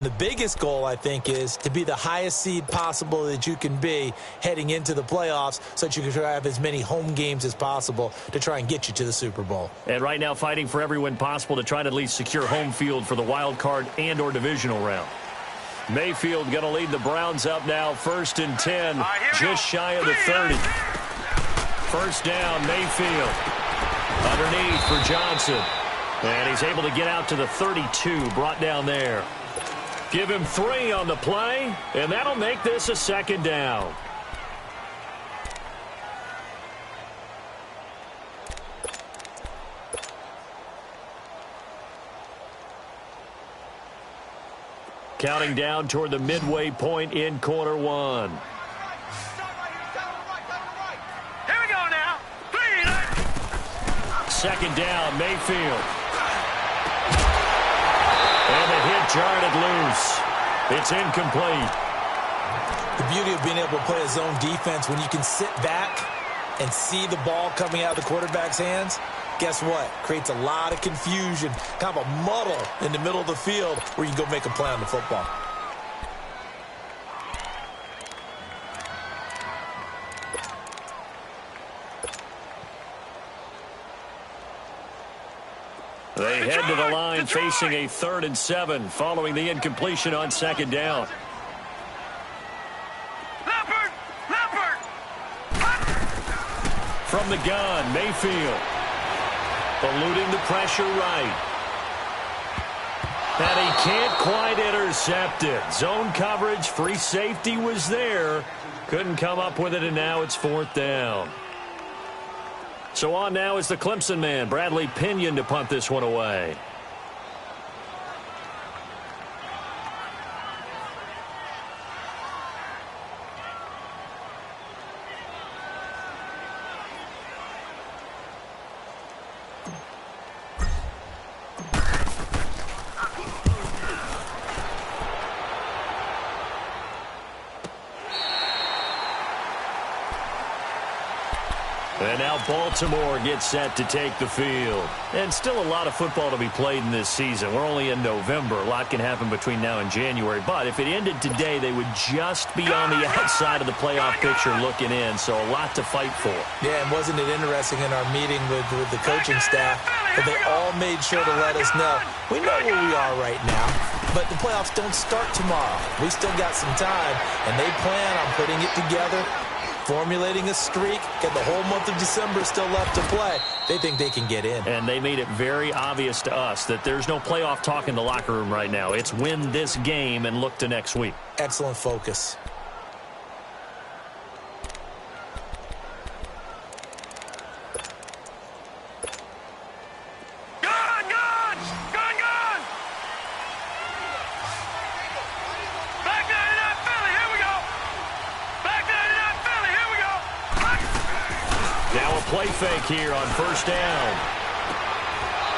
The biggest goal, I think, is to be the highest seed possible that you can be heading into the playoffs so that you can try to have as many home games as possible to try and get you to the Super Bowl. And right now fighting for every win possible to try to at least secure home field for the wild card and or divisional round. Mayfield going to lead the Browns up now, 1st and 10, just shy of the 30. First down, Mayfield. Underneath for Johnson. And he's able to get out to the 32, brought down there. Give him 3 on the play, and that'll make this a 2nd down. Counting down toward the midway point in quarter 1. Here we go now. 2nd down, Mayfield. And the hit jarred it loose. It's incomplete. The beauty of being able to play a zone defense when you can sit back and see the ball coming out of the quarterback's hands, guess what? Creates a lot of confusion, kind of a muddle in the middle of the field where you can go make a play on the football. They head to the line facing a 3rd and 7 following the incompletion on 2nd down. Leopard! From the gun, Mayfield. Eluding the pressure right. And he can't quite intercept it. Zone coverage, free safety was there. Couldn't come up with it, and now it's 4th down. So on now is the Clemson man, Bradley Pinion, to punt this one away. And now Baltimore gets set to take the field. And still a lot of football to be played in this season. We're only in November. A lot can happen between now and January. But if it ended today, they would just be on the outside of the playoff picture looking in. So a lot to fight for. Yeah, and wasn't it interesting in our meeting with the coaching staff that they all made sure to let us know, we know where we are right now, but the playoffs don't start tomorrow. We still got some time, and they plan on putting it together, formulating a streak, get the whole month of December still left to play. They think they can get in. And they made it very obvious to us that there's no playoff talk in the locker room right now. It's win this game and look to next week. Excellent focus. Play fake here on 1st down.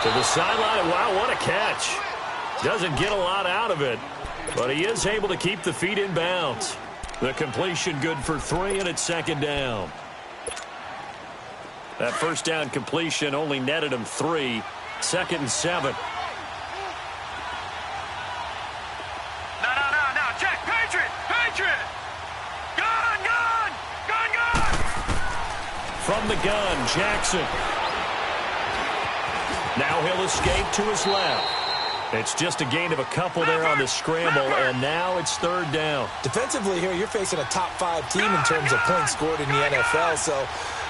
To the sideline. Wow, what a catch. Doesn't get a lot out of it, but he is able to keep the feet in bounds. The completion good for 3, and it's 2nd down. That 1st down completion only netted him 3. 2nd and 7. No. Check. Patriot. Gun. From the gun, Jackson. Now he'll escape to his left. It's just a gain of a couple there on the scramble, and now it's 3rd down. Defensively here, you're facing a top 5 team in terms of points scored in the NFL, so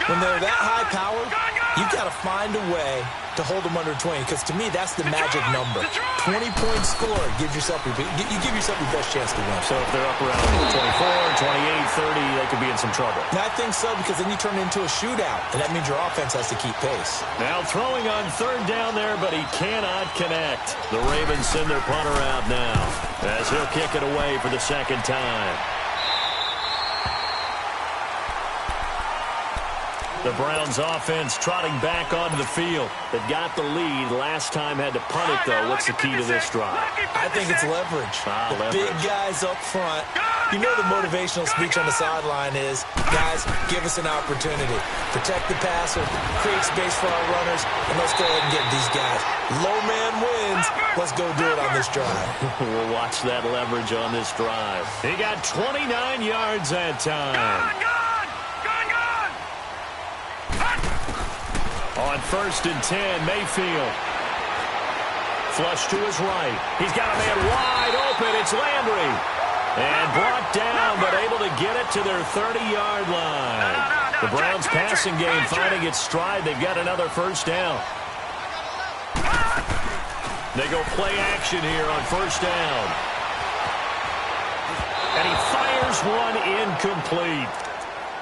when they're that high powered, you've got to find a way to hold them under 20, because to me, that's the magic number. 20 points scored gives yourself you give yourself your best chance to win. So if they're up around 24, 28, 30, they could be in some trouble. And I think so, because then you turn it into a shootout, and that means your offense has to keep pace. Now throwing on 3rd down there, but he cannot connect. The Ravens send their punter out now, as he'll kick it away for the 2nd time. The Browns offense trotting back onto the field. They got the lead. Last time had to punt it, though. What's the key to this drive? I think it's leverage. The big guys up front. You know the motivational speech on the sideline is, guys, give us an opportunity. Protect the passer, create space for our runners, and let's go ahead and get these guys. Low man wins. Let's go do it on this drive. We'll watch that leverage on this drive. He got 29 yards that time. On 1st and 10, Mayfield. Flush to his right. He's got a man wide open. It's Landry. And brought down, but able to get it to their 30-yard line. The Browns' passing game finding its stride. They've got another first down. They go play action here on first down. And he fires one incomplete.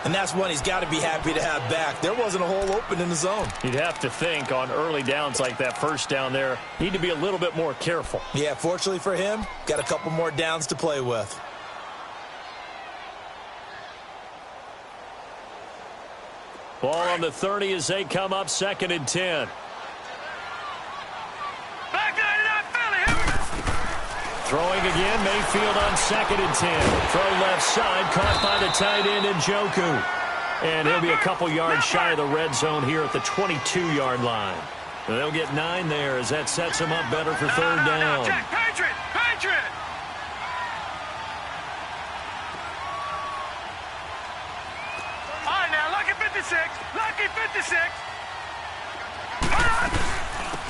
And that's one he's got to be happy to have back. There wasn't a hole open in the zone. You'd have to think on early downs like that first down there, need to be a little bit more careful. Yeah, fortunately for him, got a couple more downs to play with. Ball on the 30 as they come up 2nd and 10. Throwing again, Mayfield on 2nd and 10. Throw left side, caught by the tight end Njoku. And he'll be a couple yards shy of the red zone here at the 22-yard line. And they'll get 9 there as that sets them up better for 3rd down. Patriot! Patriot! All right, now, lucky 56. Lucky 56.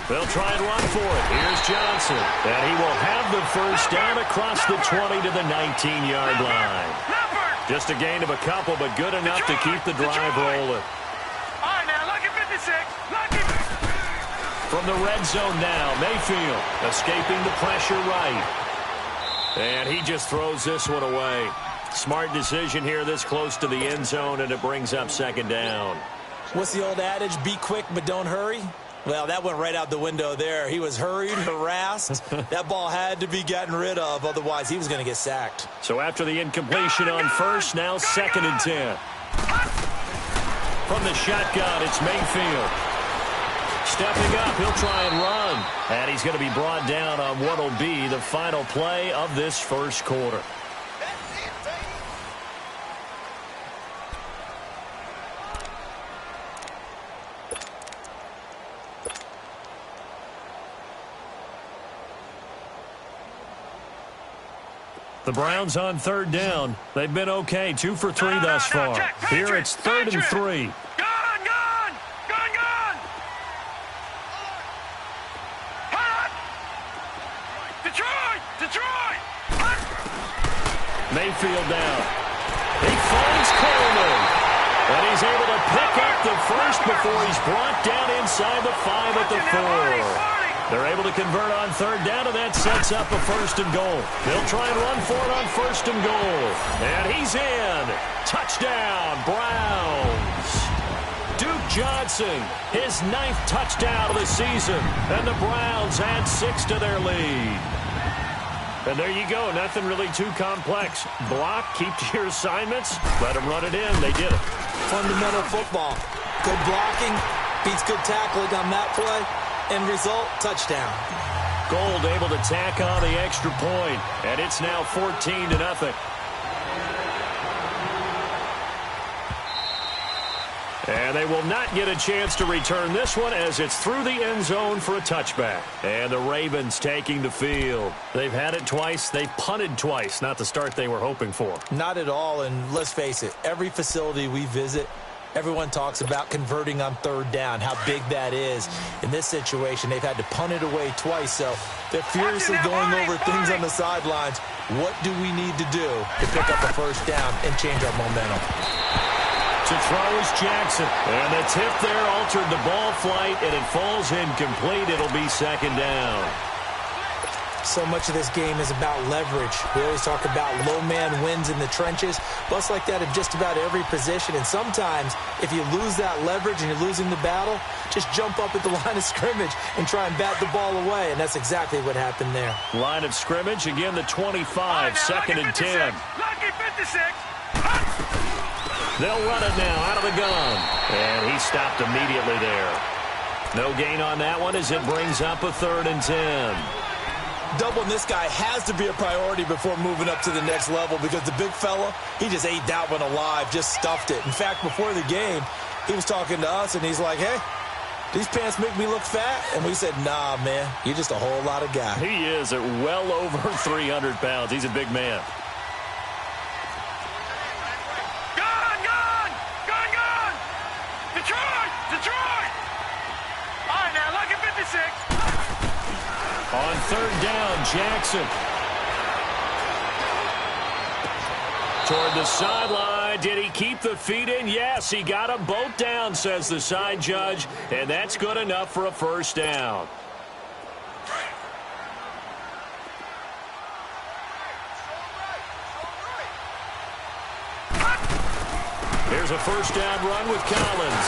They'll try and run for it. Here's Johnson. And he will have the first down across the 20 to the 19-yard line. Just a gain of a couple, but good enough to keep the drive rolling. All right, now, lucky 56. Lucky. From the red zone now, Mayfield escaping the pressure right. And he just throws this one away. Smart decision here this close to the end zone, and it brings up 2nd down. What's the old adage? Be quick, but don't hurry. Well, that went right out the window there. He was hurried, harassed. That ball had to be gotten rid of, otherwise he was going to get sacked. So after the incompletion on first, now 2nd and 10. From the shotgun, it's Mayfield. Stepping up, he'll try and run. And he's going to be brought down on what will be the final play of this first quarter. The Browns on 3rd down. They've been okay, 2 for 3 thus far. Here it's 3rd and 3. Detroit! Mayfield down. He finds Coleman. And he's able to pick up the first before he's brought down inside the 5 at the 4. They're able to convert on 3rd down, and that sets up a 1st and goal. They'll try and run for it on 1st and goal. And he's in. Touchdown, Browns. Duke Johnson, his 9th touchdown of the season. And the Browns add 6 to their lead. And there you go. Nothing really too complex. Block, keep to your assignments, let them run it in. They did it. Fundamental football. Good blocking, beats good tackling on that play. End result, touchdown. Gold able to tack on the extra point, and it's now 14-0. And they will not get a chance to return this one as it's through the end zone for a touchback. And the Ravens taking the field. They've had it twice. They've punted twice. Not the start they were hoping for. Not at all, and let's face it, every facility we visit, everyone talks about converting on 3rd down, how big that is. In this situation, they've had to punt it away twice, so they're furiously going over things on the sidelines. What do we need to do to pick up a 1st down and change our momentum? To throw is Jackson. And the tip there altered the ball flight, and it falls incomplete. It'll be 2nd down. So much of this game is about leverage. We always talk about low man wins in the trenches. Well, it's like that in just about every position. And sometimes, if you lose that leverage and you're losing the battle, just jump up at the line of scrimmage and try and bat the ball away. And that's exactly what happened there. Line of scrimmage, again the 25, 2nd and 10. Lucky 56. They'll run it now out of the gun. And he stopped immediately there. No gain on that one as it brings up a 3rd and 10. Doubling this guy has to be a priority before moving up to the next level because the big fella, he just ate that one alive, just stuffed it. In fact, before the game, he was talking to us, and he's like, hey, these pants make me look fat? And we said, nah, man, you're just a whole lot of guy. He is at well over 300 pounds. He's a big man. Gun! Detroit! All right, now, lucky 56. On 3rd down, Jackson. Toward the sideline. Did he keep the feet in? Yes, he got them both down, says the side judge. And that's good enough for a 1st down. Here's a 1st down run with Collins.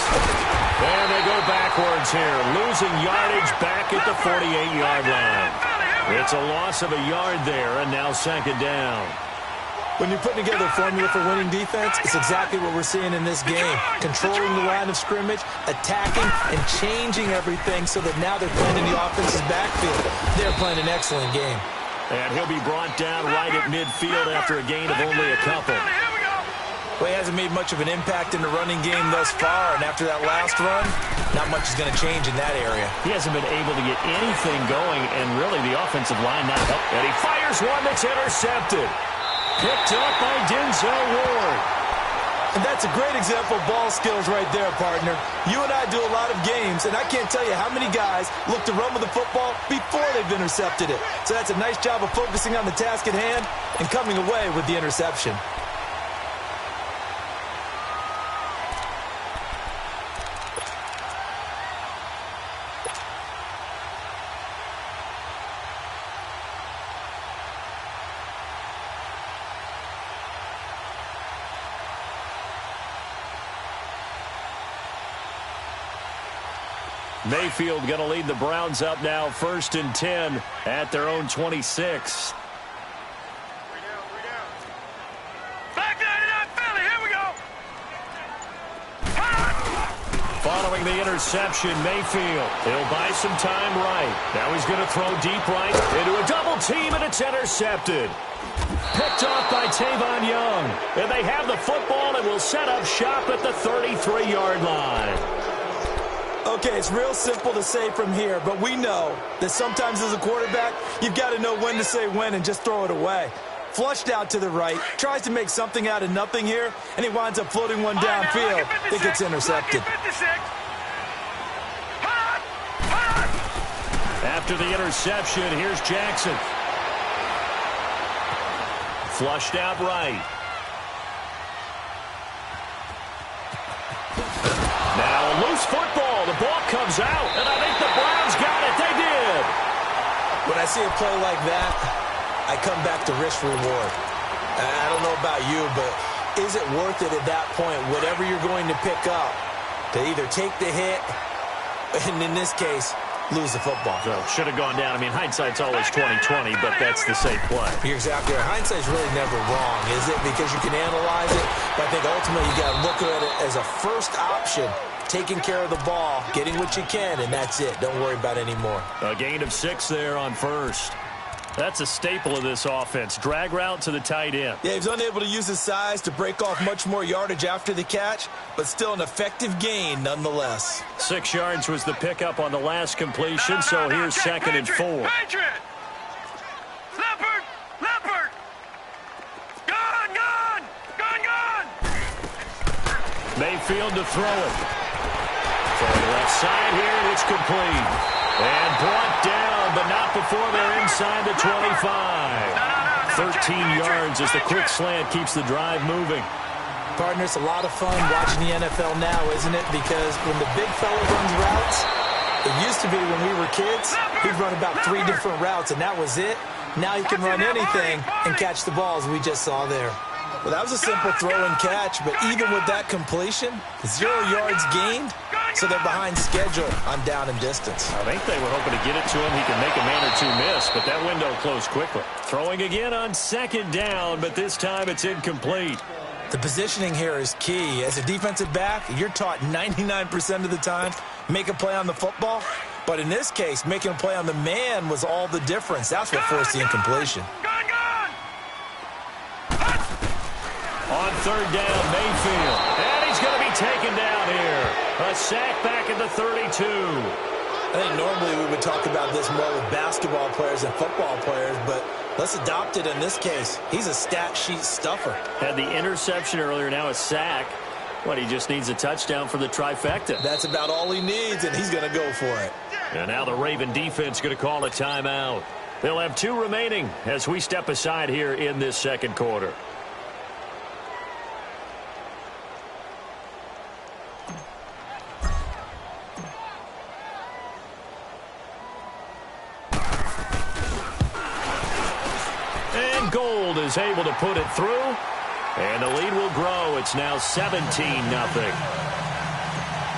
And they go backwards here, losing yardage back at the 48-yard line. It's a loss of a yard there, and now 2nd down. When you're putting together a formula for winning defense, it's exactly what we're seeing in this game. Controlling the line of scrimmage, attacking, and changing everything so that now they're playing in the offense's backfield. They're playing an excellent game. And he'll be brought down right at midfield after a gain of only a couple. Well, he hasn't made much of an impact in the running game thus far, and after that last run, not much is going to change in that area. He hasn't been able to get anything going, and really the offensive line not help. And he fires one that's intercepted. Picked up by Denzel Ward. And that's a great example of ball skills right there, partner. You and I do a lot of games, and I can't tell you how many guys look to run with the football before they've intercepted it. So that's a nice job of focusing on the task at hand and coming away with the interception. Mayfield going to lead the Browns up now, 1st and 10 at their own 26. Back 99, Philly, here we go. Following the interception, Mayfield, he'll buy some time right. Now he's going to throw deep right into a double team, and it's intercepted. Picked off by Tavon Young. And they have the football and will set up shop at the 33-yard line. Okay, it's real simple to say from here, but we know that sometimes as a quarterback, you've got to know when to say when and just throw it away. Flushed out to the right, tries to make something out of nothing here, and he winds up floating one downfield that gets intercepted. After the interception, here's Jackson. Flushed out right. Now a loose football. The ball comes out, and I think the Browns got it. They did. When I see a play like that, I come back to risk reward. I don't know about you, but is it worth it at that point, whatever you're going to pick up, to either take the hit, and in this case, lose the football? So should have gone down. I mean, hindsight's always 20/20, but that's the safe play. You're exactly right. Hindsight's really never wrong, is it? Because you can analyze it, but I think ultimately you got to look at it as a first option. Taking care of the ball, getting what you can, and that's it. Don't worry about it anymore. A gain of 6 there on 1st. That's a staple of this offense. Drag route to the tight end. Yeah, he's unable to use his size to break off much more yardage after the catch, but still an effective gain nonetheless. 6 yards was the pickup on the last completion, so here's 2nd and 4. Patriot! Leopard! Gun! Mayfield to throw it. From the left side here, it's complete. And brought down, but not before they're inside the 25. 13 yards as the quick slant keeps the drive moving. Partner, it's a lot of fun watching the NFL now, isn't it? Because when the big fella runs routes, it used to be when we were kids, he'd run about 3 different routes, and that was it. Now he can run anything and catch the balls we just saw there. Well, that was a simple throw and catch, but even with that completion, 0 yards gained, so they're behind schedule on down and distance. I think they were hoping to get it to him. He could make a man or two miss, but that window closed quickly. Throwing again on 2nd down, but this time it's incomplete. The positioning here is key. As a defensive back, you're taught 99% of the time, make a play on the football. But in this case, making a play on the man was all the difference. That's what forced the incompletion. On third down, Mayfield. And he's going to be taken down here. A sack back at the 32. I think normally we would talk about this more with basketball players and football players, but let's adopt it in this case. He's a stat sheet stuffer. Had the interception earlier, now a sack. What, he just needs a touchdown for the trifecta. That's about all he needs, and he's going to go for it. And now the Raven defense going to call a timeout. They'll have 2 remaining as we step aside here in this second quarter. Gold is able to put it through, and the lead will grow. It's now 17-0.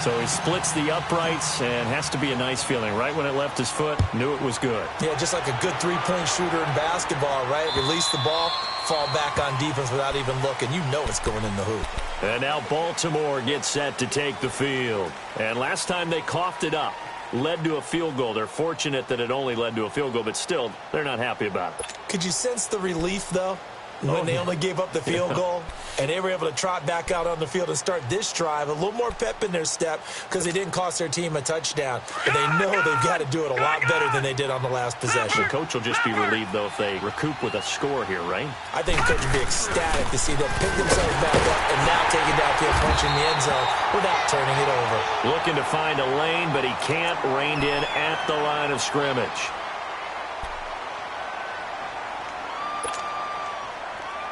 So he splits the uprights, and has to be a nice feeling. Right when it left his foot, knew it was good. Yeah, just like a good three-point shooter in basketball, right? Release the ball, fall back on defense without even looking. You know it's going in the hoop. And now Baltimore gets set to take the field. And last time they coughed it up, led to a field goal. They're fortunate that it only led to a field goal, but still, they're not happy about it. Could you sense the relief, though, when they only gave up the field goal and they were able to trot back out on the field and start this drive? A little more pep in their step because they didn't cost their team a touchdown. But they know they've got to do it a lot better than they did on the last possession. The coach will just be relieved, though, if they recoup with a score here, right? I think the coach would be ecstatic to see them pick themselves back up and now take it downfield, punch in the end zone without turning it over. Looking to find a lane, but he can't. Reined in at the line of scrimmage.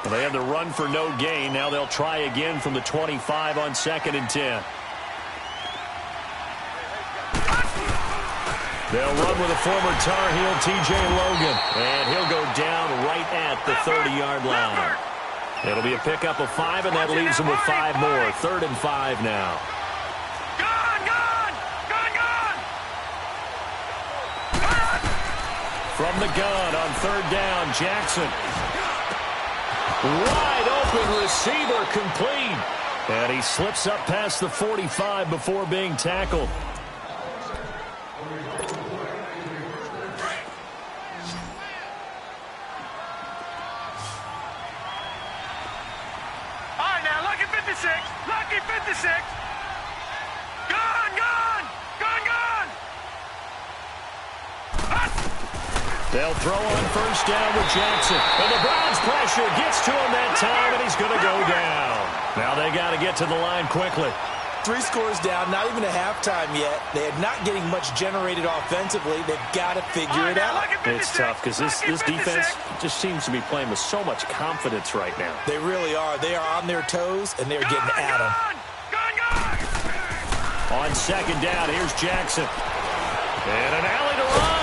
Well, they had the run for no gain. Now they'll try again from the 25 on 2nd and 10. They'll run with a former Tar Heel, T.J. Logan. And he'll go down right at the 30-yard line. It'll be a pickup of 5, and that leaves them with 5 more. 3rd and 5 now. From the gun on 3rd down, Jackson. Wide open receiver, complete. And he slips up past the 45 before being tackled. All right, now, lucky 56. Lucky 56. Gun, gun. Gun, gun. They'll throw on 1st down with Jackson. And the Browns pressure gets to him that time, and he's going to go down. Now they got to get to the line quickly. 3 scores down, not even a halftime yet. They are not getting much generated offensively. They've got to figure it out. It's tough because this defense just seems to be playing with so much confidence right now. They really are. They are on their toes, and they're getting at them. On 2nd down, here's Jackson. And an alley to run.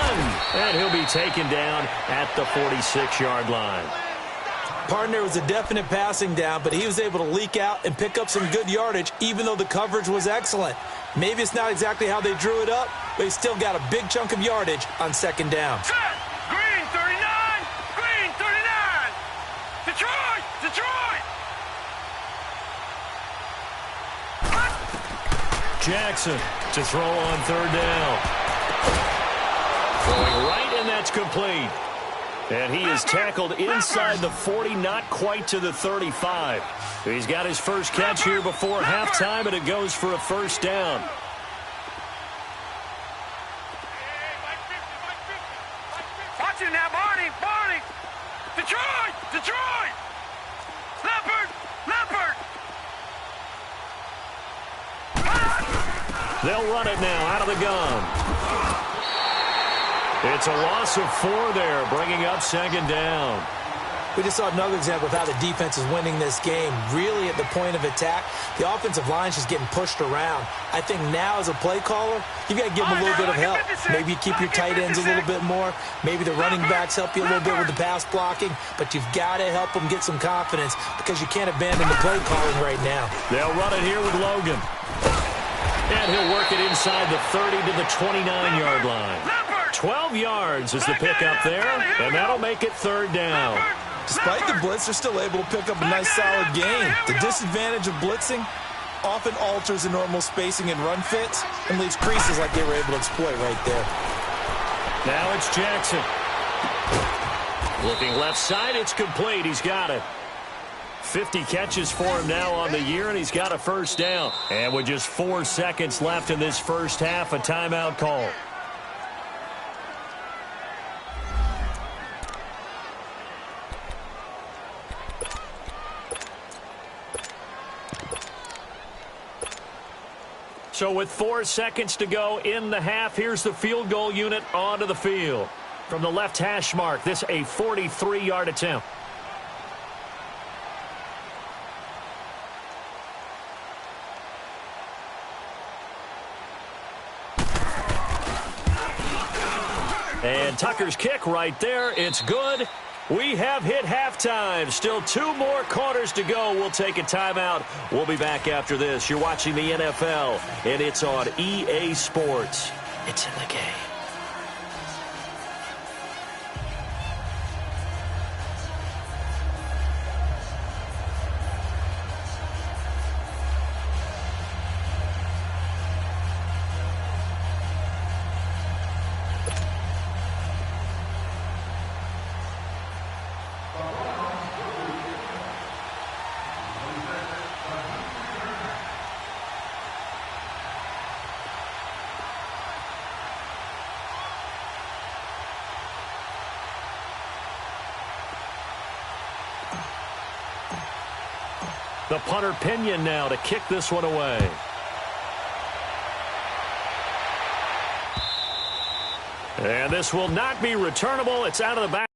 And he'll be taken down at the 46-yard line. Partner was a definite passing down, but he was able to leak out and pick up some good yardage, even though the coverage was excellent. Maybe it's not exactly how they drew it up, but he still got a big chunk of yardage on 2nd down. Green 39. Green 39. Detroit. Detroit. Jackson to throw on 3rd down. Throwing right, and that's complete. And he is tackled inside the 40, not quite to the 35. He's got his first catch here before halftime, and it goes for a 1st down. Watch it now, Barney. Barney. Detroit. Detroit. Leopard. Leopard. They'll run it now out of the gun. It's a loss of 4 there, bringing up 2nd down. We just saw another example of how the defense is winning this game. Really at the point of attack, the offensive line is just getting pushed around. I think now as a play caller, you've got to give them a little bit of help. Maybe you keep your tight ends a little bit more. Maybe the running backs help you a little bit with the pass blocking. But you've got to help them get some confidence because you can't abandon the play calling right now. They'll run it here with Logan. And he'll work it inside the 30 to the 29-yard line. 12 yards is the pickup there, and that'll make it 3rd down. Despite the blitz, they're still able to pick up a nice solid gain. The disadvantage of blitzing often alters the normal spacing and run fits and leaves creases like they were able to exploit right there. Now it's Jackson. Looking left side, it's complete. He's got it. 50 catches for him now on the year, and he's got a first down. And with just 4 seconds left in this first half, a timeout call. So with 4 seconds to go in the half, here's the field goal unit onto the field. From the left hash mark, this a 43-yard attempt. And Tucker's kick right there. It's good. We have hit halftime. Still 2 more quarters to go. We'll take a timeout. We'll be back after this. You're watching the NFL, and it's on EA Sports. It's in the game. The punter Pinion now to kick this one away. And this will not be returnable. It's out of the back.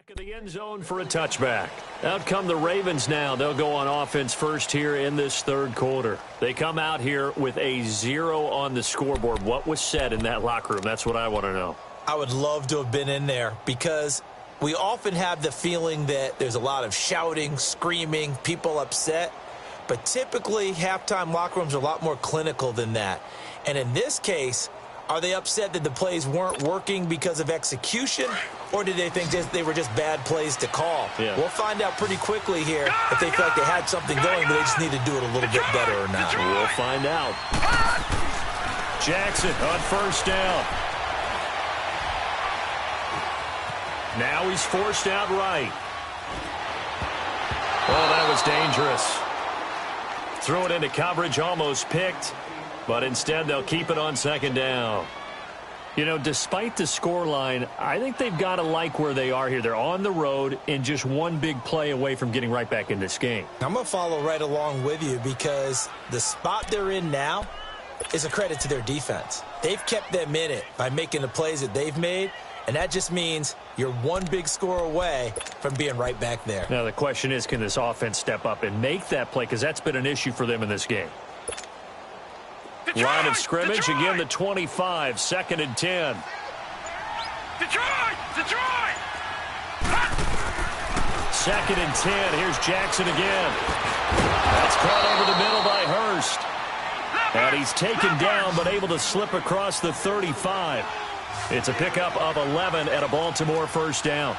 Of the end zone for a touchback. Out come the Ravens now. They'll go on offense first here in this third quarter. They come out here with a 0 on the scoreboard. What was said in that locker room? That's what I want to know. I would love to have been in there because we often have the feeling that there's a lot of shouting, screaming, people upset. But typically, halftime locker rooms are a lot more clinical than that. And in this case, are they upset that the plays weren't working because of execution, or did they think they were just bad plays to call? Yeah. We'll find out pretty quickly here if they feel like they had something going, but they just need to do it a little bit better or not. We'll find out. Jackson on first down. Now he's forced out right. Oh, that was dangerous. Throw it into coverage, almost picked. But instead, they'll keep it on second down. You know, despite the scoreline, I think they've got to like where they are here. They're on the road and just one big play away from getting right back in this game. I'm going to follow right along with you because the spot they're in now is a credit to their defense. They've kept them in it by making the plays that they've made, and that just means you're one big score away from being right back there. Now, the question is, can this offense step up and make that play? Because that's been an issue for them in this game. Detroit! Line of scrimmage, Detroit! again the 25, 2nd and 10. Detroit! Detroit! 2nd and 10. Here's Jackson again. That's caught over the middle by Hurst. And he's taken down but able to slip across the 35. It's a pickup of 11 and a Baltimore first down.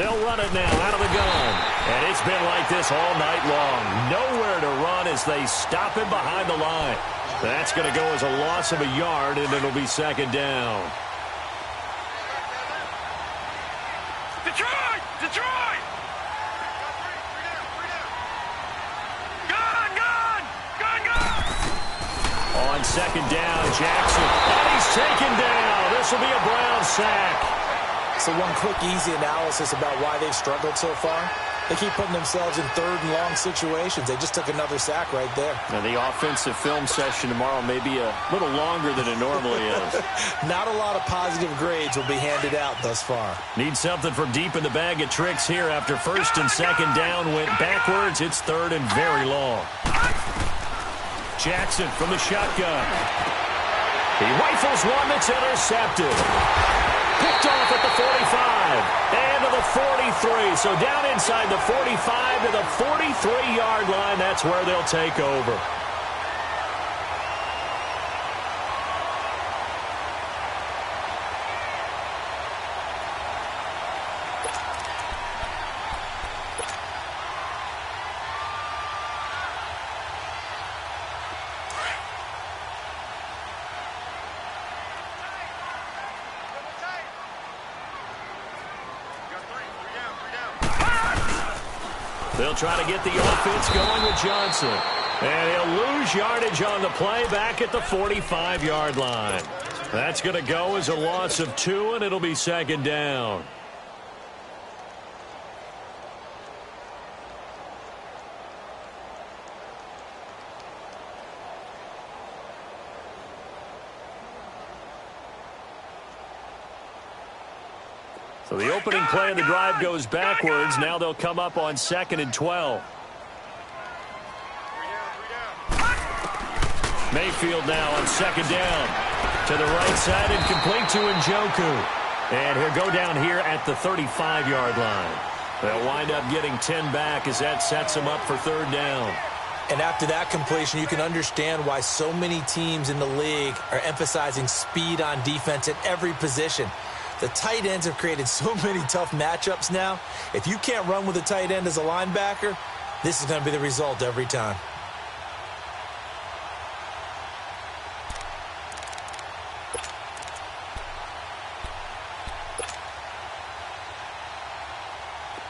They'll run it now out of the gun. And it's been like this all night long. Nowhere to run as they stop him behind the line. That's going to go as a loss of a yard, and it'll be second down. Detroit! Detroit! Gun! Gun! Gun! Gun! On second down, Jackson. And he's taken down. This will be a Brown sack. So one quick, easy analysis about why they've struggled so far. They keep putting themselves in third and long situations. They just took another sack right there. Now, the offensive film session tomorrow may be a little longer than it normally is. Not a lot of positive grades will be handed out thus far. Need something from deep in the bag of tricks here after first and second down went backwards. It's third and very long. Jackson from the shotgun. He rifles one that's intercepted. Picked off at the 45 and to the 43. So down inside the 45 to the 43-yard line. That's where they'll take over. They'll try to get the offense going with Johnson. And he'll lose yardage on the play back at the 45-yard line. That's going to go as a loss of 2, and it'll be second down. So the opening play of the drive goes backwards. Now they'll come up on 2nd and 12. Mayfield now on 2nd down. To the right side and complete to Njoku. And he'll go down here at the 35-yard line. They'll wind up getting 10 back as that sets them up for 3rd down. And after that completion, you can understand why so many teams in the league are emphasizing speed on defense at every position. The tight ends have created so many tough matchups now. If you can't run with a tight end as a linebacker, this is going to be the result every time.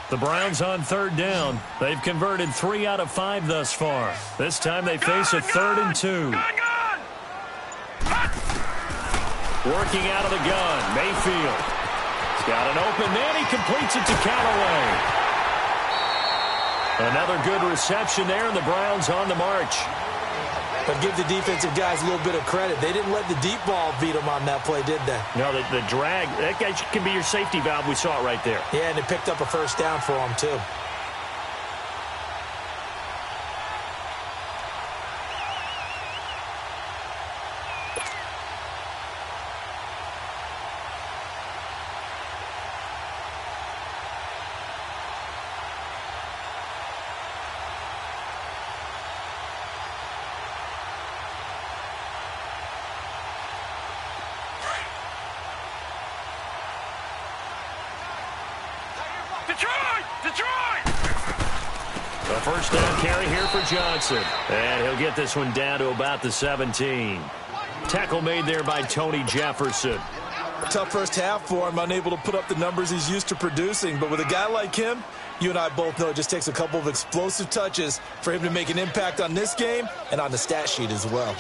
The Browns on 3rd down. They've converted 3 out of 5 thus far. This time they face a 3rd and 2. Working out of the gun, Mayfield. He's got an open man. He completes it to Callaway. Another good reception there, and the Browns on the march. But give the defensive guys a little bit of credit. They didn't let the deep ball beat them on that play, did they? No, the drag, that guy can be your safety valve. We saw it right there. Yeah, and they picked up a 1st down for them, too. Detroit! Detroit! A 1st down carry here for Johnson. And he'll get this one down to about the 17. Tackle made there by Tony Jefferson. Tough first half for him, unable to put up the numbers he's used to producing. But with a guy like him, you and I both know it just takes a couple of explosive touches for him to make an impact on this game and on the stat sheet as well.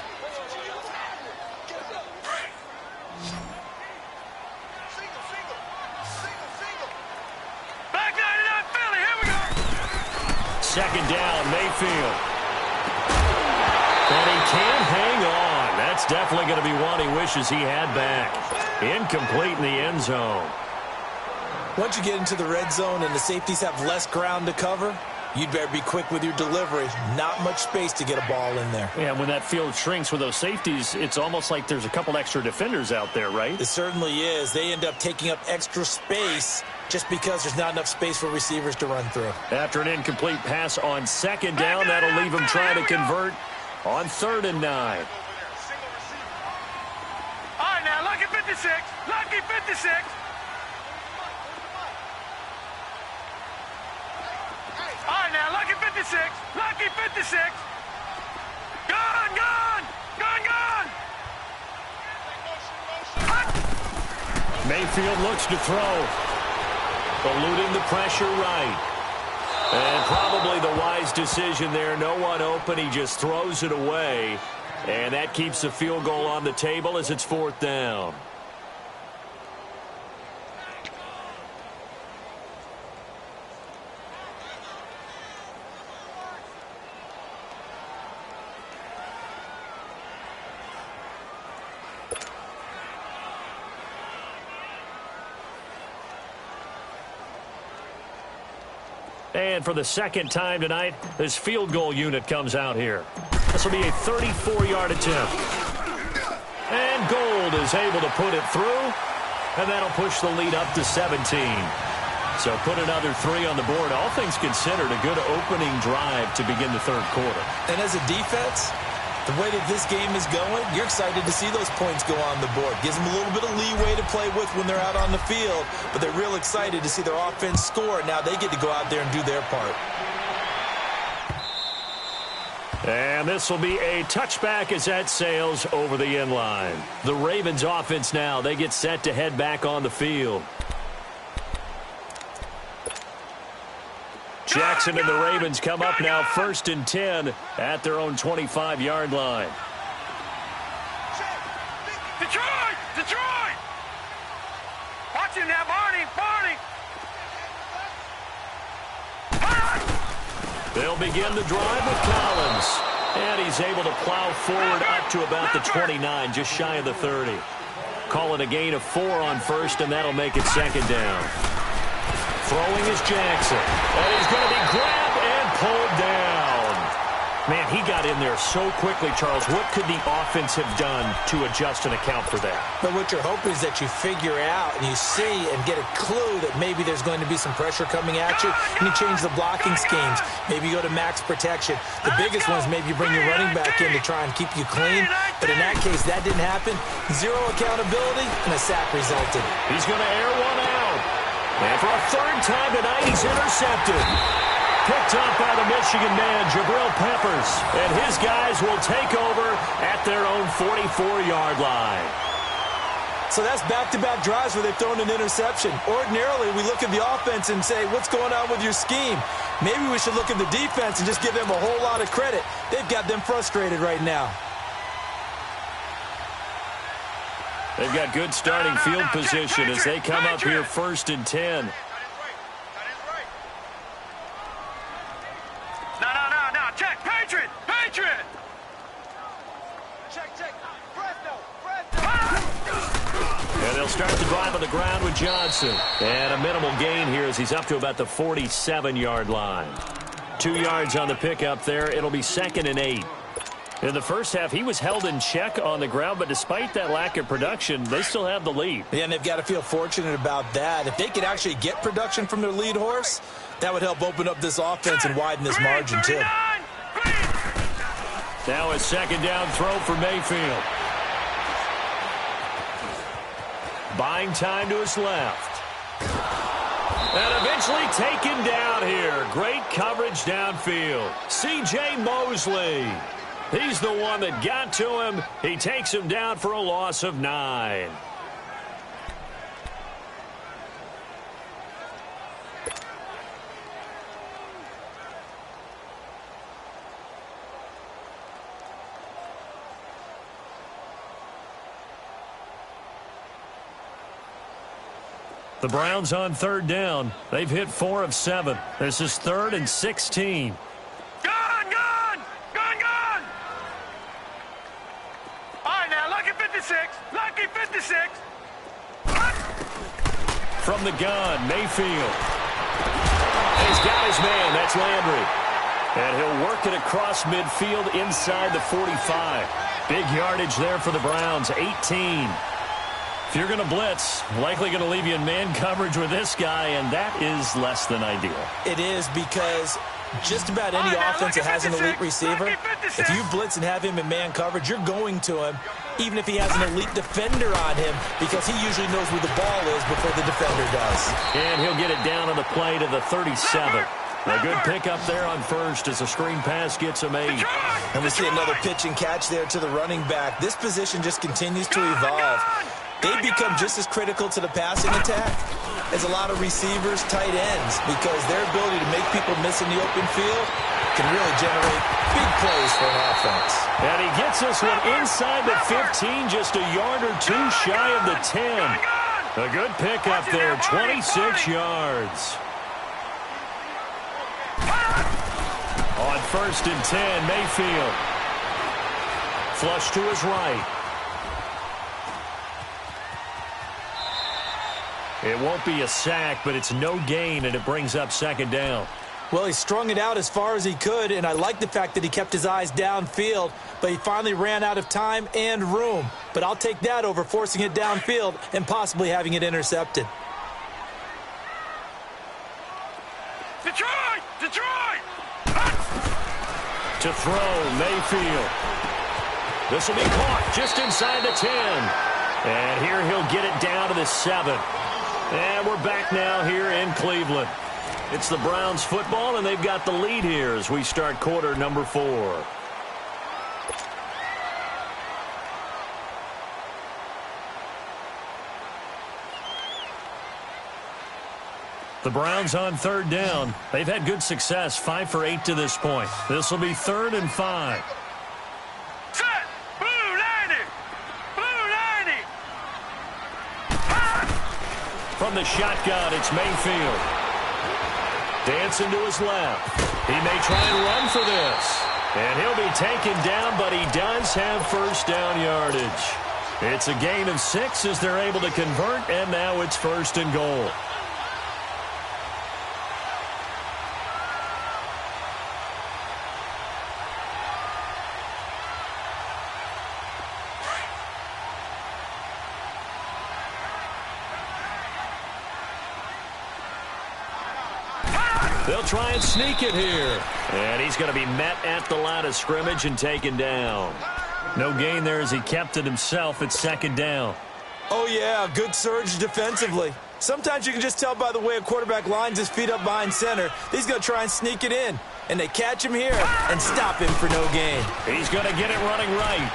Second down, Mayfield. And he can't hang on. That's definitely going to be one he wishes he had back. Incomplete in the end zone. Once you get into the red zone and the safeties have less ground to cover, you'd better be quick with your delivery. Not much space to get a ball in there. Yeah, when that field shrinks with those safeties, it's almost like there's a couple extra defenders out there, right? It certainly is. They end up taking up extra space just because there's not enough space for receivers to run through. After an incomplete pass on 2nd down, that'll leave him trying to convert on 3rd and 9. All right, now, lucky 56. Lucky 56. Lucky 56. Lucky 56. Gone, gone. Gone, gone. Mayfield looks to throw. Eluding the pressure right. And probably the wise decision there. No one open. He just throws it away. And that keeps the field goal on the table as it's 4th down. And for the second time tonight, this field goal unit comes out here. This will be a 34-yard attempt. And Gold is able to put it through, and that'll push the lead up to 17. So put another 3 on the board. All things considered, a good opening drive to begin the third quarter. And as a defense, the way that this game is going, you're excited to see those points go on the board. Gives them a little bit of leeway to play with when they're out on the field, but they're real excited to see their offense score. Now they get to go out there and do their part. And this will be a touchback as that sails over the end line. The Ravens offense now, they get set to head back on the field. Jackson and the Ravens come up now 1st and 10 at their own 25-yard line. Detroit! Detroit! Watch him now, Barney! Barney! They'll begin the drive with Collins. And he's able to plow forward up to about the 29, just shy of the 30. Call it a gain of 4 on 1st, and that'll make it 2nd down. Throwing is Jackson. And he's going to be grabbed and pulled down. Man, he got in there so quickly, Charles. What could the offense have done to adjust and account for that? But what you're hoping is that you figure out and you see and get a clue that maybe there's going to be some pressure coming at you, and you change the blocking schemes. Maybe you go to max protection. The biggest one is maybe you bring your running back in to try and keep you clean. But in that case, that didn't happen. 0 accountability, and a sack resulted. He's going to air one out. And for a 3rd time tonight, he's intercepted. Picked up by the Michigan man, Jabril Peppers. And his guys will take over at their own 44-yard line. So that's back-to-back drives where they've thrown an interception. Ordinarily, we look at the offense and say, what's going on with your scheme? Maybe we should look at the defense and just give them a whole lot of credit. They've got them frustrated right now. They've got good starting field position as they come up here 1st and 10. No. Check. Patriot. Check. And they'll start the drive on the ground with Johnson. And a minimal gain here as he's up to about the 47-yard line. 2 yards on the pickup there. It'll be 2nd and 8. In the first half, he was held in check on the ground, but despite that lack of production, they still have the lead. Yeah, and they've got to feel fortunate about that. If they could actually get production from their lead horse, that would help open up this offense and widen this margin, too. Now a 2nd down throw for Mayfield. Buying time to his left. And eventually taken down here. Great coverage downfield. C.J. Mosley. He's the one that got to him. He takes him down for a loss of 9. The Browns on 3rd down. They've hit 4 of 7. This is 3rd and 16. Lucky 56. From the gun, Mayfield. And he's got his man. That's Landry. And he'll work it across midfield inside the 45. Big yardage there for the Browns, 18. If you're going to blitz, likely going to leave you in man coverage with this guy, and that is less than ideal. It is because just about any offense that has an elite receiver, if you blitz and have him in man coverage, you're going to him, even if he has an elite defender on him, because he usually knows where the ball is before the defender does. And he'll get it down on the play to the 37. A good pickup there on first as a screen pass gets him 8. And we see another pitch and catch there to the running back. This position just continues to evolve. They become just as critical to the passing attack as a lot of receivers, tight ends, because their ability to make people miss in the open field can really generate big plays for an offense. And he gets this one inside the 15, just a yard or two shy of the 10. A good pickup there, 26 yards. On first and 10, Mayfield. Flush to his right. It won't be a sack, but it's no gain, and it brings up second down. Well, he strung it out as far as he could, and I like the fact that he kept his eyes downfield, but he finally ran out of time and room. But I'll take that over forcing it downfield and possibly having it intercepted. Detroit! Detroit! To throw, Mayfield. This will be caught just inside the 10. And here he'll get it down to the 7. And we're back now here in Cleveland. It's the Browns football, and they've got the lead here as we start quarter number 4. The Browns on third down. They've had good success, 5 for 8 to this point. This will be 3rd and 5. Set! Blue 90! Blue 90! From the shotgun, it's Mayfield. Dancing to his left. He may try and run for this. And he'll be taken down, but he does have first down yardage. It's a gain of 6 as they're able to convert, and now it's 1st and goal. They'll try and sneak it here. And he's going to be met at the line of scrimmage and taken down. No gain there as he kept it himself at 2nd down. Oh, yeah, good surge defensively. Sometimes you can just tell by the way a quarterback lines his feet up behind center. He's going to try and sneak it in. And they catch him here and stop him for no gain. He's going to get it running right.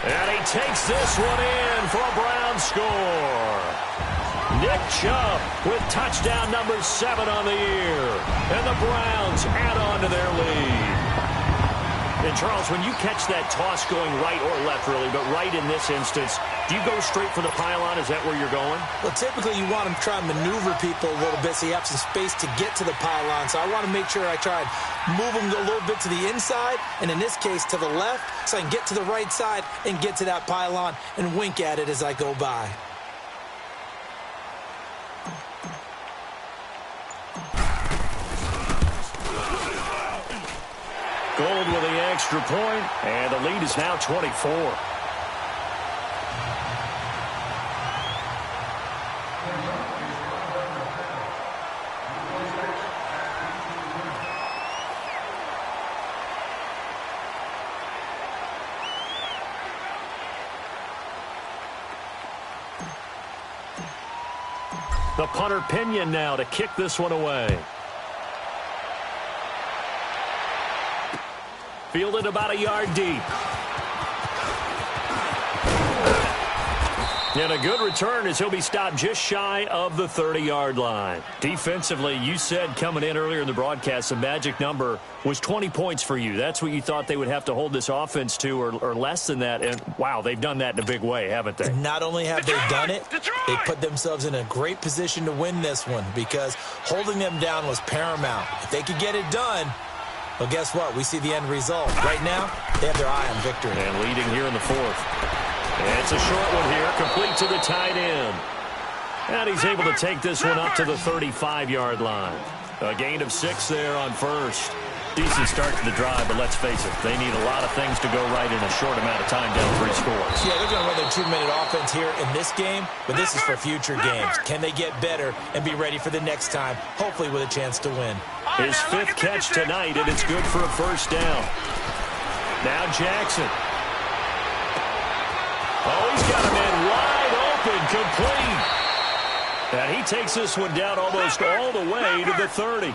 And he takes this one in for a Brown score. Nick Chubb with touchdown number 7 on the year. And the Browns add on to their lead. And, Charles, when you catch that toss going right or left, really, but right in this instance, do you go straight for the pylon? Is that where you're going? Well, typically you want to try and maneuver people a little bit so you have some space to get to the pylon. So I want to make sure I try and move them a little bit to the inside, and in this case to the left, so I can get to the right side and get to that pylon and wink at it as I go by. Gold with the extra point, and the lead is now 24. The punter Pinion now to kick this one away. Fielded about a yard deep. And a good return as he'll be stopped just shy of the 30-yard line. Defensively, you said coming in earlier in the broadcast, the magic number was 20 points for you. That's what you thought they would have to hold this offense to, or less than that. And, wow, they've done that in a big way, haven't they? Not only have they done it, they put themselves in a great position to win this one because holding them down was paramount. If they could get it done, well, guess what? We see the end result. Right now, they have their eye on victory. And leading here in the 4th. And it's a short one here, complete to the tight end. And he's able to take this one up to the 35-yard line. A gain of 6 there on first. Decent start to the drive, but let's face it, they need a lot of things to go right in a short amount of time, down 3 scores. Yeah, they're going to run their 2-minute offense here in this game, but this is for future games. Can they get better and be ready for the next time, hopefully with a chance to win? His 5th catch tonight, and it's good for a first down. Now Jackson. Oh, he's got him in wide open, complete. And he takes this one down almost all the way to the 30.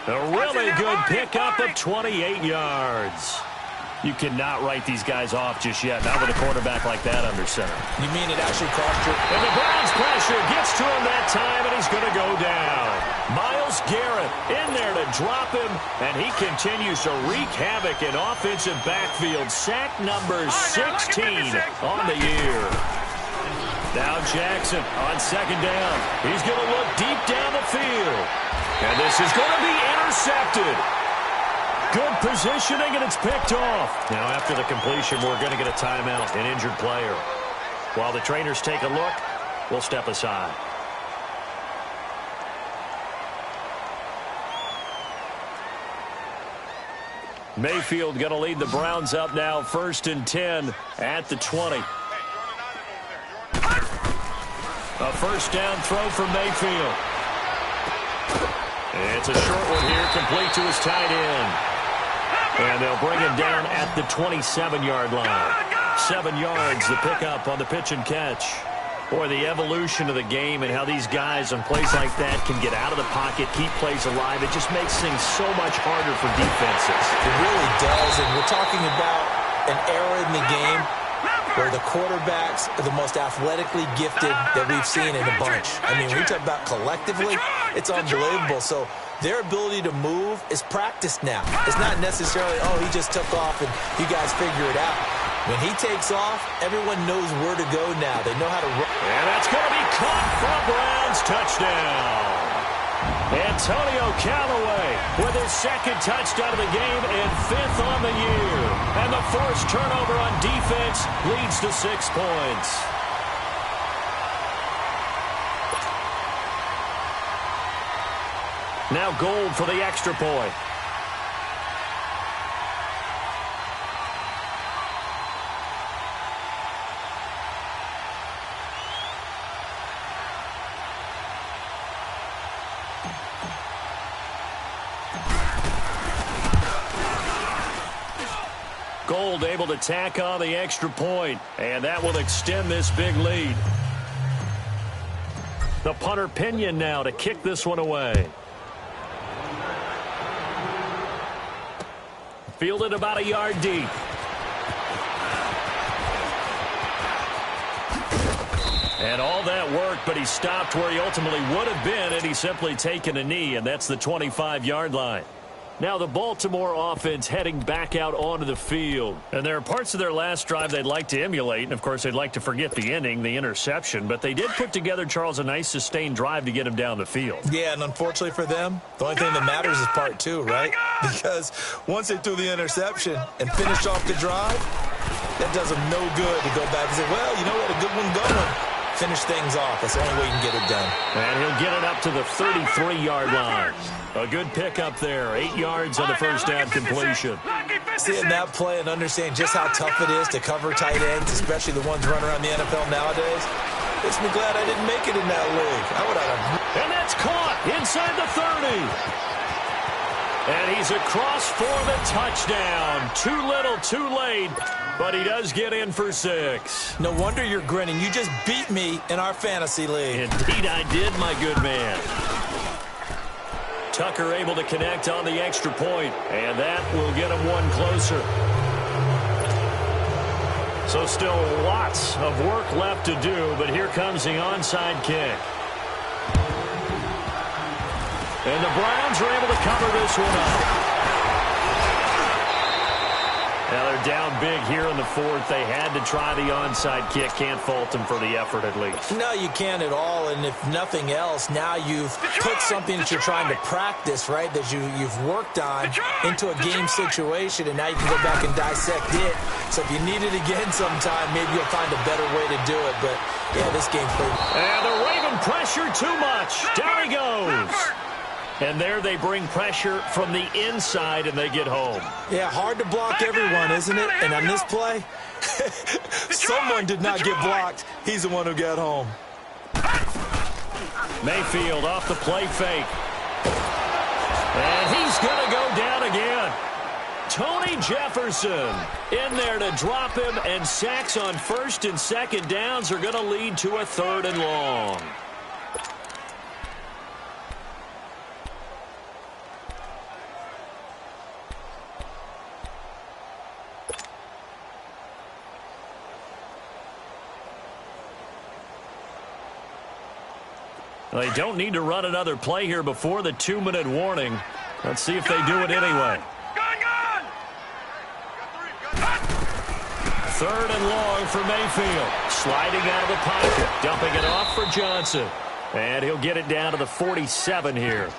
A really good pickup of 28 yards. You cannot write these guys off just yet, not with a quarterback like that under center. You mean it actually cost you? And the Browns pressure gets to him that time, and he's going to go down. Myles Garrett in there to drop him, and he continues to wreak havoc in offensive backfield. Sack number 16 on the year. Now Jackson on second down. He's going to look deep down the field. And this is going to be intercepted. Good positioning, and it's picked off. Now, after the completion, we're going to get a timeout, an injured player. While the trainers take a look, we'll step aside. Mayfield going to lead the Browns up now, 1st and 10 at the 20. A first down throw from Mayfield. It's a short one here, complete to his tight end. And they'll bring him down at the 27-yard line. 7 yards, the pickup on the pitch and catch. Boy, the evolution of the game and how these guys on plays like that can get out of the pocket, keep plays alive, it just makes things so much harder for defenses. It really does, and we're talking about an era in the game where the quarterbacks are the most athletically gifted that we've seen in a bunch. I mean, when we talk about collectively, it's unbelievable. So their ability to move is practiced now. It's not necessarily, oh, he just took off and you guys figure it out. When he takes off, everyone knows where to go now. They know how to run. And that's going to be caught for a Browns touchdown. Antonio Callaway with his 2nd touchdown of the game and 5th on the year. And the forced turnover on defense leads to 6 points. Now Gold for the extra point. Gold able to tack on the extra point, and that will extend this big lead. The punter Pinion now to kick this one away. Fielded about a yard deep. And all that work, but he stopped where he ultimately would have been had he simply taken a knee, and that's the 25-yard line. Now the Baltimore offense heading back out onto the field. And there are parts of their last drive they'd like to emulate. And, of course, they'd like to forget the inning, the interception. But they did put together, Charles, a nice sustained drive to get him down the field. Yeah, and unfortunately for them, the only thing that matters is part 2, right? Because once they threw the interception and finished off the drive, that does them no good to go back and say, well, you know what, a good one going. Finish things off. That's the only way you can get it done. And he'll get it up to the 33-yard line. A good pickup there. 8 yards on the first down completion. Seeing that play and understanding just how tough it is to cover tight ends, especially the ones running around the NFL nowadays, makes me glad I didn't make it in that league. I would have. And that's caught inside the 30. And he's across for the touchdown. Too little, too late. But he does get in for 6. No wonder you're grinning. You just beat me in our fantasy league. Indeed I did, my good man. Tucker able to connect on the extra point, and that will get him one closer. So still lots of work left to do, but here comes the onside kick. And the Browns are able to cover this one up. Now they're down big here in the 4th. They had to try the onside kick. Can't fault them for the effort at least. No, you can't at all. And if nothing else, now you've put something that you're trying to practice, right, that you've worked on into a game situation, and now you can go back and dissect it. So if you need it again sometime, maybe you'll find a better way to do it. But, yeah, this game's pretty. And they're waving pressure too much. Down he goes. And there they bring pressure from the inside, and they get home. Yeah, hard to block everyone, isn't it? And on this play, someone did not get blocked. He's the one who got home. Mayfield off the play fake. And he's going to go down again. Tony Jefferson in there to drop him, and sacks on 1st and 2nd downs are going to lead to a 3rd and long. Well, they don't need to run another play here before the 2-minute warning. Let's see if they do it anyway. Third and long for Mayfield. Sliding out of the pocket. Dumping it off for Johnson. And he'll get it down to the 47 here.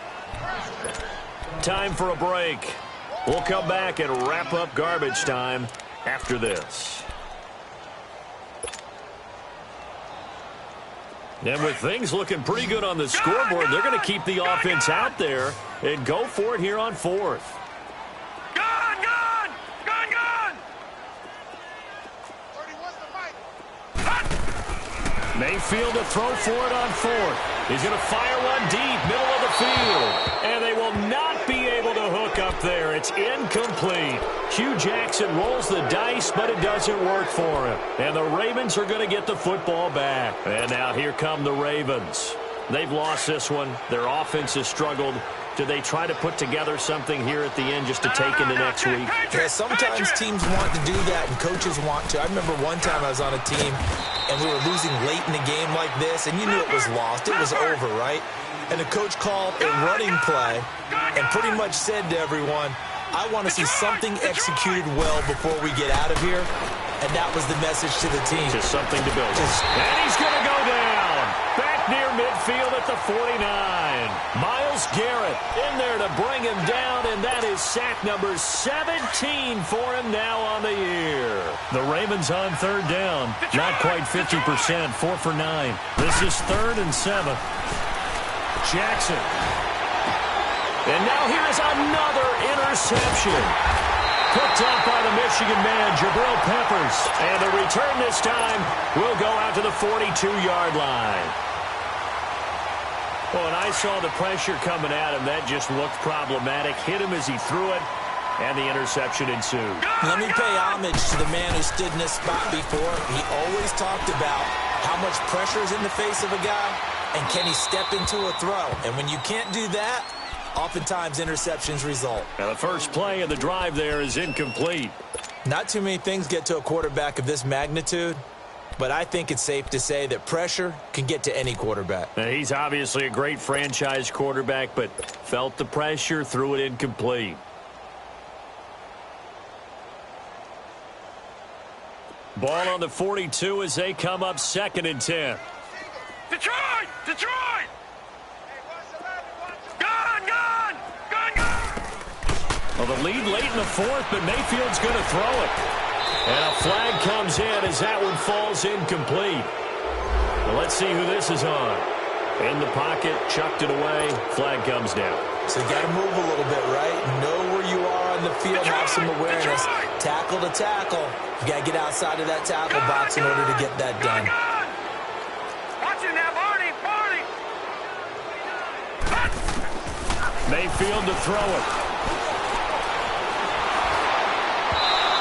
Time for a break. We'll come back and wrap up garbage time after this. And with things looking pretty good on the scoreboard, they're going to keep the offense out there and go for it here on fourth. Mayfield to throw for it on fourth. He's going to fire one deep, middle of the field. And they will not be able to hook up there. It's incomplete. Hugh Jackson rolls the dice, but it doesn't work for him. And the Ravens are going to get the football back. And now here come the Ravens. They've lost this one. Their offense has struggled. Do they try to put together something here at the end just to take into next week? Yeah, sometimes teams want to do that and coaches want to. I remember one time I was on a team and we were losing late in a game like this, and you knew it was lost. It was over, right? And the coach called a running play and pretty much said to everyone, I want to see something executed well before we get out of here. And that was the message to the team. Just something to build. And he's going to go down. Back near midfield at the 49. Miles Garrett in there to bring him down, and that is sack number 17 for him now on the year. The Ravens on third down. Not quite 50%, 4 for 9. This is 3rd and 7. Jackson. And now here is another interception. Picked up by the Michigan man, Jabril Peppers. And the return this time will go out to the 42-yard line. Well, and I saw the pressure coming at him. That just looked problematic. Hit him as he threw it, and the interception ensued. Let me pay homage to the man who stood in this spot before. He always talked about how much pressure is in the face of a guy, and can he step into a throw. And when you can't do that, oftentimes interceptions result. Now the first play of the drive there is incomplete. Not too many things get to a quarterback of this magnitude, but I think it's safe to say that pressure can get to any quarterback. Now, he's obviously a great franchise quarterback, but felt the pressure, threw it incomplete. Ball on the 42 as they come up 2nd and 10. Detroit! Detroit! Well, the lead late in the 4th, but Mayfield's going to throw it. And a flag comes in as that one falls incomplete. Well, let's see who this is on. In the pocket, chucked it away, flag comes down. So you got to move a little bit, right? Know where you are on the field, have some awareness. Tackle to tackle. You got to get outside of that tackle box in order to get that done. Watch it now, Barney! Mayfield to throw it.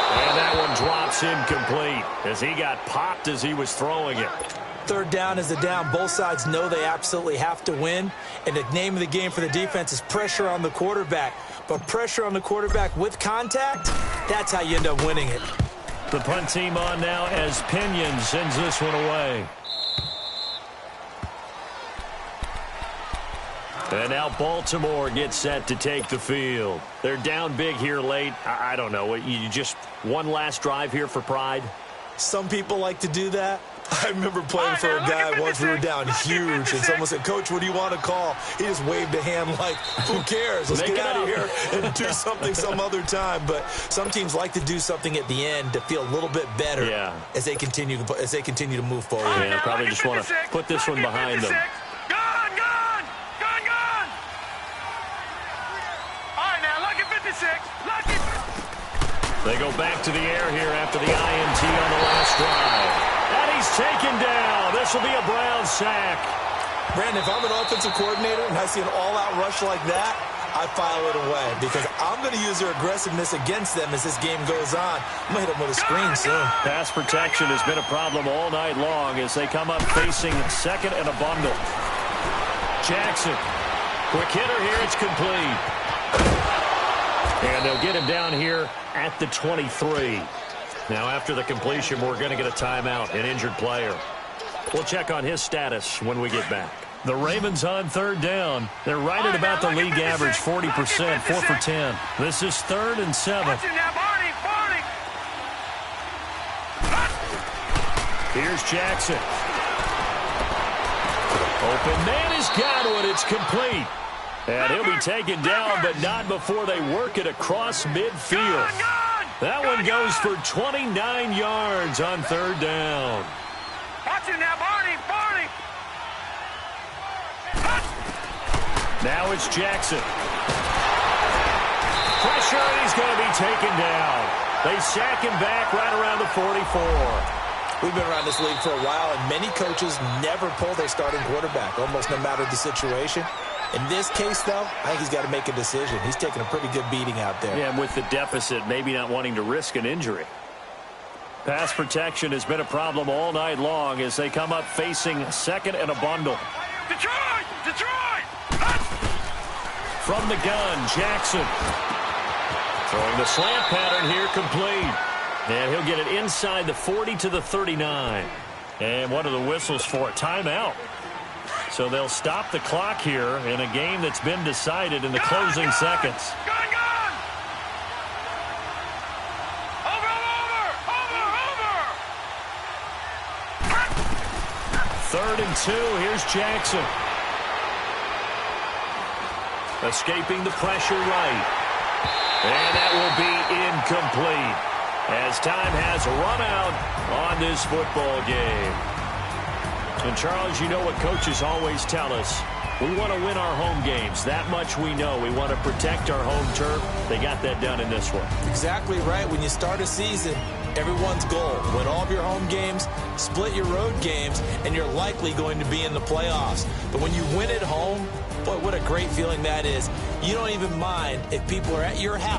And that one drops incomplete as he got popped as he was throwing it. Third down is a down. Both sides know they absolutely have to win. And the name of the game for the defense is pressure on the quarterback. But pressure on the quarterback with contact, that's how you end up winning it. The punt team on now as Pinion sends this one away. And now Baltimore gets set to take the field. They're down big here late. I don't know. You just one last drive here for pride? Some people like to do that. I remember playing for a guy once. We were down huge, and someone said, Coach, what do you want to call? He just waved a hand like, who cares? Let's get out of here and do something some other time. But some teams like to do something at the end to feel a little bit better as they continue to move forward. Yeah, probably just want to put this one behind them. They go back to the air here after the INT on the last drive. And he's taken down. This will be a Brown sack. Brandon, if I'm an offensive coordinator and I see an all-out rush like that, I file it away because I'm going to use their aggressiveness against them as this game goes on. I'm going to hit them with a screen soon. Pass protection has been a problem all night long as they come up facing second and a bundle. Jackson. Quick hitter here. It's complete. And they'll get him down here at the 23. Now, after the completion, we're going to get a timeout, an injured player. We'll check on his status when we get back. The Ravens on third down. They're right at about the league average, 40%, 4 for 10. This is 3rd and 7. Here's Jackson. Open man has got one. It's complete. And he'll be taken down, but not before they work it across midfield. That one goes for 29 yards on 3rd down. Watch it now, Barney. Now it's Jackson. Pressure, and he's going to be taken down. They sack him back right around the 44. We've been around this league for a while, and many coaches never pull their starting quarterback, almost no matter the situation. In this case, though, I think he's got to make a decision. He's taking a pretty good beating out there. Yeah, and with the deficit, maybe not wanting to risk an injury. Pass protection has been a problem all night long as they come up facing 2nd and a bundle. Detroit! From the gun, Jackson. Throwing the slant pattern here, complete. And he'll get it inside the 40 to the 39. And one of the whistles for a timeout. So they'll stop the clock here in a game that's been decided in the closing seconds. Third and 2. Here's Jackson. Escaping the pressure right. And that will be incomplete as time has run out on this football game. And, Charles, you know what coaches always tell us. We want to win our home games. That much we know. We want to protect our home turf. They got that done in this one. Exactly right. When you start a season, everyone's goal, win all of your home games, split your road games, and you're likely going to be in the playoffs. But when you win at home, boy, what a great feeling that is. You don't even mind if people are at your house